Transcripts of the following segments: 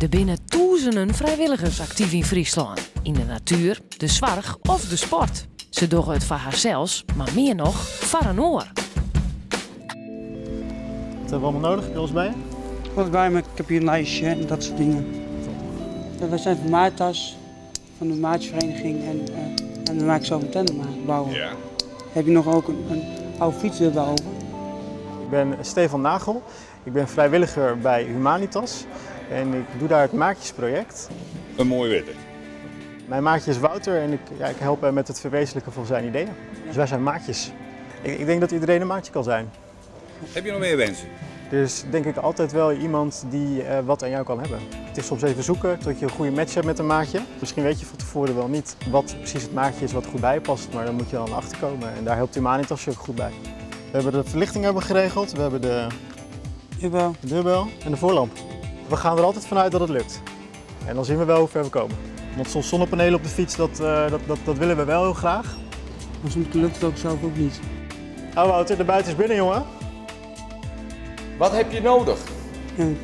Er binnen duizenden vrijwilligers actief in Friesland. In de natuur, de zorg of de sport. Ze doen het voor haarzelfs, maar meer nog voor een oor. Wat hebben we allemaal nodig? Heb je alles bij je? Wat bij me, ik heb hier een lijstje en dat soort dingen. Ja, wij zijn van Maartas, van de maatjesvereniging en we maken zelf een tandem bouwen. Ja. Heb je nog ook een oude fiets daarover? Ik ben Stefan Nagel. Ik ben vrijwilliger bij Humanitas en ik doe daar het maatjesproject. Een mooi wetter. Mijn maatje is Wouter en ik help hem met het verwezenlijken van zijn ideeën. Dus wij zijn maatjes. Ik denk dat iedereen een maatje kan zijn. Heb je nog meer wensen? Er is denk ik altijd wel iemand die wat aan jou kan hebben. Het is soms even zoeken tot je een goede match hebt met een maatje. Misschien weet je van tevoren wel niet wat precies het maatje is wat goed bij je past, maar dan moet je dan achter komen en daar helpt Humanitas je ook goed bij. We hebben de verlichting geregeld, we hebben de deurbel en de voorlamp. We gaan er altijd vanuit dat het lukt. En dan zien we wel hoe ver we komen. Want zo'n zonnepanelen op de fiets, dat willen we wel heel graag. Maar soms lukt het ook zelf ook niet. Nou Wouter, de buiten is binnen jongen. Wat heb je nodig? Een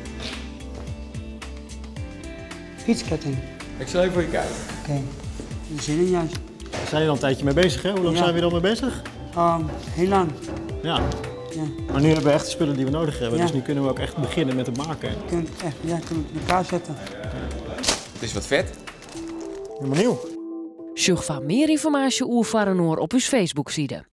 fietsketting. Ik zal even voor je kijken. Oké, er zin in juist. Daar zijn we al een tijdje mee bezig, hè? Hoe lang zijn we er al mee bezig? Heel lang. Ja. Ja. Maar nu hebben we echt de spullen die we nodig hebben, Ja. dus nu kunnen we ook echt beginnen met het maken. Je kunt het echt in elkaar zetten. Het is wat vet. Helemaal nieuw. Zoek van meer informatie over een oor op uw Facebook-site.